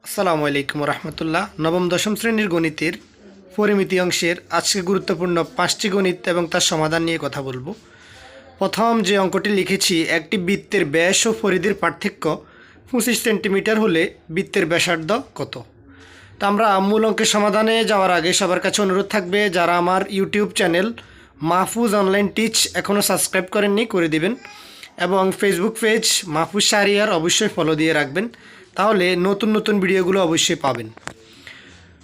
আসসালামু আলাইকুম রহমতুল্লাহ। নবম দশম শ্রেণীর গণিতের পরিমিতি অংশের আজকে গুরুত্বপূর্ণ 5টি গণিত এবং তার সমাধান নিয়ে কথা বলবো। প্রথম যে অঙ্কটি লিখেছি, একটি বৃত্তের ব্যাস ও পরিধির পার্থক্য 25 সেন্টিমিটার হলে বৃত্তের ব্যাসার্ধ কত? তো আমরা মূল অঙ্কের সমাধানে যাওয়ার আগে সবার কাছে অনুরোধ থাকবে, যারা আমার YouTube channel Mahfuz online teach এখনও সাবস্ক্রাইব করেননি করে দিবেন, এবং ফেসবুক পেজ মাহফুজ শাহরিয়ার অবশ্যই ফলো দিয়ে রাখবেন, তাহলে নতুন নতুন ভিডিওগুলো অবশ্যই পাবেন।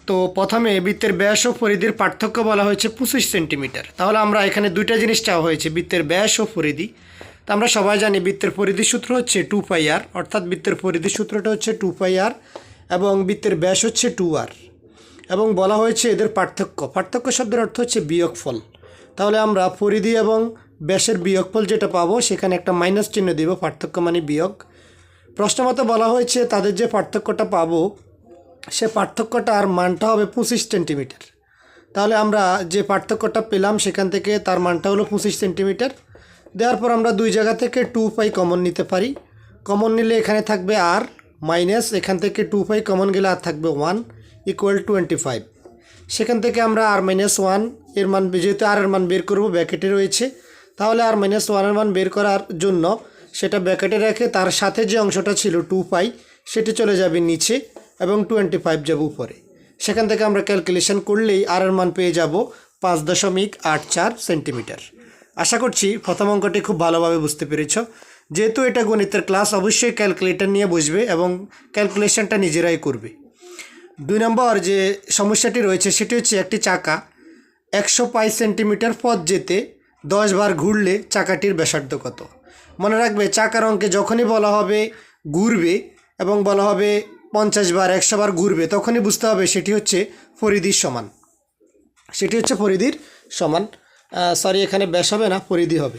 তো প্রথমে বৃত্তের ব্যাস ও পরিধির পার্থক্য বলা হয়েছে 25 সেন্টিমিটার। তাহলে আমরা এখানে দুইটা জিনিস চাওয়া হয়েছে, বৃত্তের ব্যাস ও পরিধি। তো আমরা সবাই জানি বৃত্তের পরিধির সূত্র হচ্ছে 2πr, অর্থাৎ বৃত্তের পরিধির সূত্রটা হচ্ছে 2πr এবং বৃত্তের ব্যাস হচ্ছে 2r, এবং বলা হয়েছে এদের পার্থক্য শব্দের অর্থ হচ্ছে বিয়োগফল। তাহলে আমরা পরিধি এবং ব্যাসের বিয়োগফল যেটা পাবো সেখানে একটা মাইনাস চিহ্ন দিব, পার্থক্য মানে বিয়োগ। প্রশ্নমতে বলা হয়েছে তাদের যে পার্থক্যটা পাবো সে পার্থক্যটার মানটা হবে 25 সেন্টিমিটার। তাহলে আমরা যে পার্থক্যটা পেলাম সেখান থেকে তার মানটা হলো 25 সেন্টিমিটার। দেওয়ার পর আমরা দুই জায়গা থেকে 2π কমন নিতে পারি। কমন নিলে এখানে থাকবে আর মাইনাস, এখান থেকে 2π কমন গেলে আর থাকবে 1 = 25। সেখান থেকে আমরা r-1 এর মান, যেহেতু আর এর মান বের করব ব্র্যাকেটে রয়েছে, তাহলে r-1 এর মান বের করার জন্য সেটা ব্র্যাকেটে রেখে তার সাথে যে অংশটা ছিল 2π সেটি চলে যাবে নিচে এবং 25 যাবে উপরে। সেখান থেকে আমরা ক্যালকুলেশন করলেই আর এর মান পেয়ে যাব 5.84 সেন্টিমিটার। আশা করছি প্রথম অঙ্কটি খুব ভালোভাবে বুঝতে পেরেছ। যেহেতু এটা গণিতের ক্লাস, অবশ্যই ক্যালকুলেটর নিয়ে বসবে এবং ক্যালকুলেশনটা নিজেরাই করবে। 2 নম্বর যে সমস্যাটি রয়েছে সেটি হচ্ছে, একটি চাকা 100π সেন্টিমিটার পথ যেতে 10 বার ঘুরলে চাকাটির ব্যাসার্ধ কত? মনে রাখবে, চাকার অঙ্কে যখনই বলা হবে ঘুরবে এবং বলা হবে 50 বার 100 বার ঘুরবে, তখনই বুঝতে হবে সেটি হচ্ছে পরিধির সমান। সরি, এখানে ব্যাস হবে না, পরিধি হবে।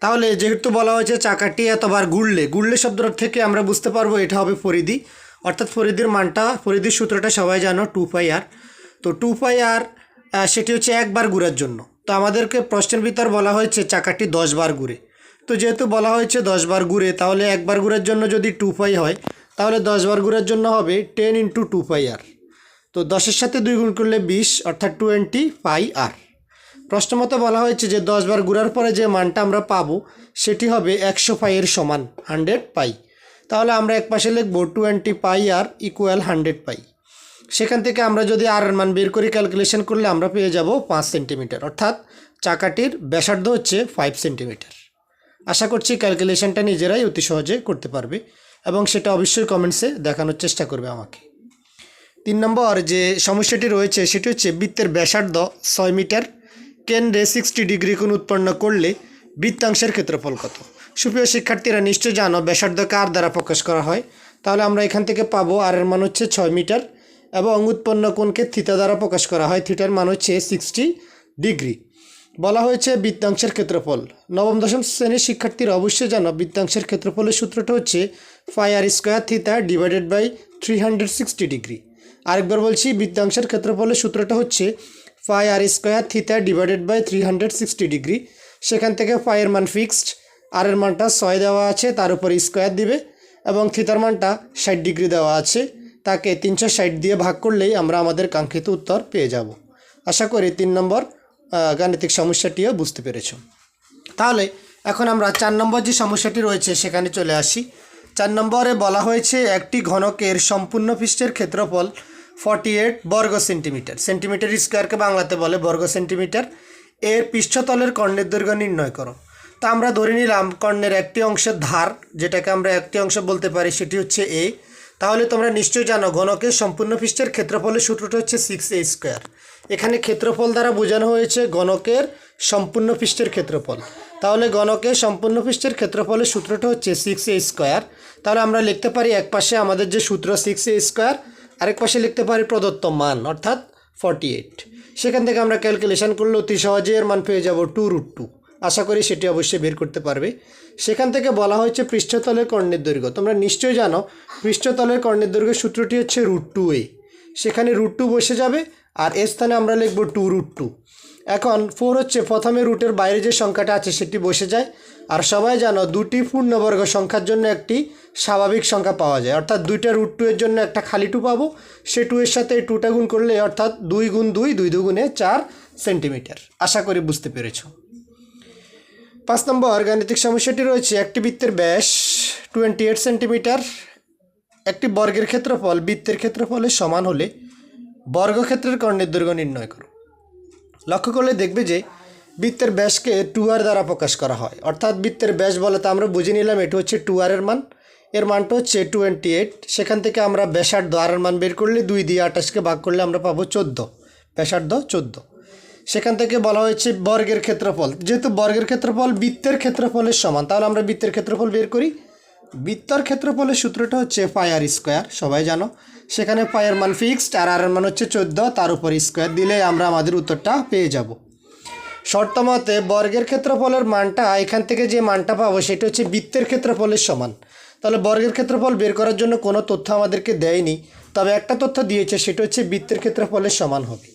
তাহলে যেহেতু বলা হয়েছে চাকাটি এতবার ঘুরলে শব্দটার থেকে আমরা বুঝতে পারবো এটা হবে পরিধি, অর্থাৎ পরিধির সূত্রটা সবাই জানো 2πr। তো 2πr সেটি হচ্ছে একবার ঘুরার জন্য। তো আমাদেরকে প্রশ্নের ভিতর বলা হয়েছে চাকাটি 10 বার ঘুরে। তো যেহেতু বলা হয়েছে 10 বার ঘুরে, তাহলে একবার ঘুরার জন্য যদি 2π হয়, তাহলে 10 বার ঘুরার জন্য হবে 10 × 2πr। তো 10-এর সাথে 2 গুণ করলে 20, অর্থাৎ 20πr। প্রশ্নমতে বলা হয়েছে যে 10 বার ঘুরার পরে যে মানটা আমরা পাবো সেটি হবে 100π এর সমান 100π। তাহলে আমরা এক পাশে লিখব 20πr = 100π। সেখান থেকে আমরা যদি আর এর মান বের করি, ক্যালকুলেশন করলে আমরা পেয়ে যাব 5 সেন্টিমিটার, অর্থাৎ চাকাটির ব্যাসার্ধ হচ্ছে 5 সেন্টিমিটার। আশা করছি ক্যালকুলেশনটা নিজেরাই অতি সহজে করতে পারবে এবং সেটা অবশ্যই কমেন্টসে দেখানোর চেষ্টা করবে আমাকে। 3 নম্বর যে সমস্যাটি রয়েছে সেটি হচ্ছে, বৃত্তের ব্যাসার্ধ 6 মিটার, কেন্দ্রে 60 ডিগ্রি কোণ উৎপন্ন করলে বৃত্তাংশের ক্ষেত্রফল কত? সুপ্রিয় শিক্ষার্থীরা, নিশ্চয় জানো ব্যাসার্ধকে আর দ্বারা প্রকাশ করা হয়। তাহলে আমরা এখান থেকে পাবো আর এর মান হচ্ছে 6 মিটার এবং উৎপন্ন কোণকে থিটা দ্বারা প্রকাশ করা হয়, থিটার মান হচ্ছে 60 ডিগ্রি। বলা হয়েছে বৃত্তাংশের ক্ষেত্রফল। নবম দশম শ্রেণীর শিক্ষার্থীরা অবশ্যই জানো বৃত্তাংশের ক্ষেত্রফলের সূত্রটা হচ্ছে πr² থিটা / 360 ডিগ্রি। আরেকবার বলছি, বৃত্তাংশের ক্ষেত্রফলের সূত্রটা হচ্ছে πr² থিটা / 360 ডিগ্রি। সেখান থেকে পাই এর মান ফিক্সড, আর এর মানটা 6 দেওয়া আছে, তার উপর স্কোয়ার দিবে, এবং থিটার মানটা 60 ডিগ্রি দেওয়া আছে, তাকে 360 দিয়ে ভাগ করলেই আমরা আমাদের কাঙ্ক্ষিত উত্তর পেয়ে যাব। আশা করি 3 নম্বর গাণিতিক সমস্যাটিও বুঝতে পেরেছ। তাহলে এখন আমরা 4 নম্বর যে সমস্যাটি রয়েছে সেখানে চলে আসি। 4 নম্বরে বলা হয়েছে, একটি ঘনকের সম্পূর্ণ পৃষ্ঠের ক্ষেত্রফল 48 বর্গ সেন্টিমিটার, সেন্টিমিটার স্কোয়ারকে বাংলাতে বলে বর্গ সেন্টিমিটার, এর পৃষ্ঠতলের কর্ণের দৈর্ঘ্য নির্ণয় করো। তো আমরা ধরে নিলাম কর্ণের একটি অংশের ধার, যেটাকে আমরা একটি অংশ বলতে পারি, সেটি হচ্ছে এ। তাহলে তোমরা নিশ্চয়ই জানো ঘনকের সম্পূর্ণ পৃষ্ঠের ক্ষেত্রফলের সূত্রটা হচ্ছে 6a²। এখানে ক্ষেত্রফল দ্বারা বোঝানো হয়েছে ঘনকের সম্পূর্ণ পৃষ্ঠের ক্ষেত্রফল। তাহলে ঘনকের সম্পূর্ণ পৃষ্ঠের ক্ষেত্রফলের সূত্রটা হচ্ছে 6a²। তাহলে আমরা লিখতে পারি এক পাশে আমাদের যে সূত্র 6a², আরেক পাশে লিখতে পারি প্রদত্ত মান, অর্থাৎ 48। সেখান থেকে আমরা ক্যালকুলেশন করলে অতি সহজে এর মান পেয়ে যাব 2√2। আশা করি সেটি অবশ্যই বের করতে পারবে। সেখান থেকে বলা হয়েছে পৃষ্ঠতলের কর্ণের দৈর্ঘ্য। তোমরা নিশ্চয়ই জানো পৃষ্ঠতলের কর্ণের দৈর্ঘ্যের সূত্রটি হচ্ছে √2a। সেখানে √2 বসে যাবে আর এর স্থানে আমরা লিখব 2√2। এখন 4 হচ্ছে প্রথমে রুটের বাইরে যে সংখ্যাটা আছে সেটি বসে যায়। আর সবাই জানো দুটি পূর্ণবর্গ সংখ্যার জন্য একটি স্বাভাবিক সংখ্যা পাওয়া যায়, অর্থাৎ দুইটা রুট 2 এর জন্য একটা খালি 2 পাবো। সে 2 এর সাথে এই 2টা গুণ করলে অর্থাৎ 2 গুণ 2 2 দুগুণে 4 সেন্টিমিটার। আশা করি বুঝতে পেরেছ। 5 নম্বর গাণিতিক সমস্যাটি রয়েছে, একটি বৃত্তের ব্যাস 28 সেন্টিমিটার, একটি বর্গের ক্ষেত্রফল বৃত্তের ক্ষেত্রফলের সমান হলে বর্গক্ষেত্রের কর্ণের দৈর্ঘ্য নির্ণয় করো। লক্ষ্য করলে দেখবে যে বৃত্তের ব্যাসকে 2r দ্বারা প্রকাশ করা হয়, অর্থাৎ বৃত্তের ব্যাস বলতে আমরা বুঝে নিলাম এটি হচ্ছে 2r এর মান, এর মানটা হচ্ছে 28। সেখান থেকে আমরা ব্যাসার্ধ r এর মান বের করলে 2 দিয়ে 28কে ভাগ করলে আমরা পাবো 14, ব্যাসার্ধ 14। সেখান থেকে বলা হয়েছে বর্গের ক্ষেত্রফল, যেহেতু বর্গের ক্ষেত্রফল বৃত্তের ক্ষেত্রফলের সমান, তাহলে আমরা বৃত্তের ক্ষেত্রফল বের করি। বৃত্তর ক্ষেত্রফলের সূত্রটা হচ্ছে পাই আর স্কোয়ার, সবাই জানো। সেখানে পাইয়ের মান ফিক্সড আর আর এর মান হচ্ছে 14, তার উপর স্কোয়ার দিলে আমরা আমাদের উত্তরটা পেয়ে যাব। শর্ত মতে বর্গের ক্ষেত্রফলের মানটা এখান থেকে যে মানটা পাবো সেটা হচ্ছে বৃত্তের ক্ষেত্রফলের সমান। তাহলে বর্গের ক্ষেত্রফল বের করার জন্য কোনো তথ্য আমাদেরকে দেয়নি, তবে একটা তথ্য দিয়েছে, সেটা হচ্ছে বৃত্তের ক্ষেত্রফলের সমান হবে।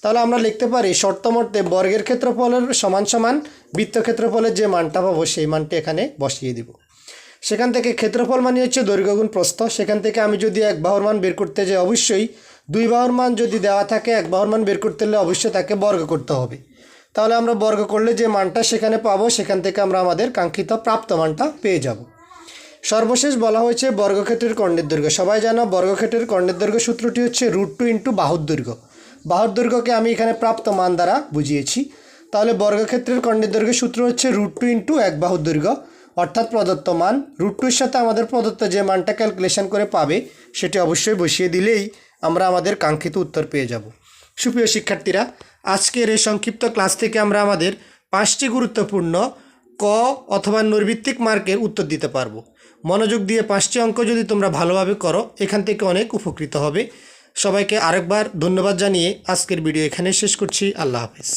তাহলে আমরা লিখতে পারি শর্ত মতে বর্গের ক্ষেত্রফলের সমান সমান বৃত্ত ক্ষেত্রফলের যে মানটা পাবো সেই মানটা এখানে বসিয়ে দিব। সেখান থেকে ক্ষেত্রফল মানে হচ্ছে দৈর্ঘ্য গুণ প্রস্থ। সেখান থেকে আমি যদি এক বাহুর মান বের করতে যাই, অবশ্যই 2 বাহুর মান যদি দেওয়া থাকে 1 বাহুর মান বের করতে হলে অবশ্যই তাকে বর্গ করতে হবে। তাহলে আমরা বর্গ করলে যে মানটা সেখানে পাবো, সেখান থেকে আমরা আমাদের কাঙ্ক্ষিত প্রাপ্ত মানটা পেয়ে যাব। সর্বশেষ বলা হয়েছে বর্গক্ষেত্রের কর্ণের দৈর্ঘ্য। সবাই জানো বর্গক্ষেত্রের কর্ণের দৈর্ঘ্য সূত্রটি হচ্ছে √2 বাহুর দৈর্ঘ্য। বাহুর দৈর্ঘ্যকে আমি এখানে প্রাপ্ত মান দ্বারা বুঝিয়েছি। তাহলে বর্গক্ষেত্রের কর্ণের দৈর্ঘ্য সূত্র হচ্ছে √2 1 বাহুর দৈর্ঘ্য, অর্থাৎ প্রদত্ত মান √2 এর সাথে আমাদের প্রদত্ত যে মানটা ক্যালকুলেশন করে পাবে সেটি অবশ্যই বসিয়ে দিলেই আমরা আমাদের কাঙ্ক্ষিত উত্তর পেয়ে যাব। সুপ্রিয় শিক্ষার্থীরা, আজকের এই সংক্ষিপ্ত ক্লাস থেকে আমরা আমাদের 5টি গুরুত্বপূর্ণ ক অথবা নৈর্ভিত্তিক মার্কের উত্তর দিতে পারবো। মনোযোগ দিয়ে 5টি অঙ্ক যদি তোমরা ভালোভাবে করো এখান থেকে অনেক উপকৃত হবে। সবাইকে আরেকবার ধন্যবাদ জানিয়ে আজকের ভিডিও এখানে শেষ করছি। আল্লাহ হাফেজ।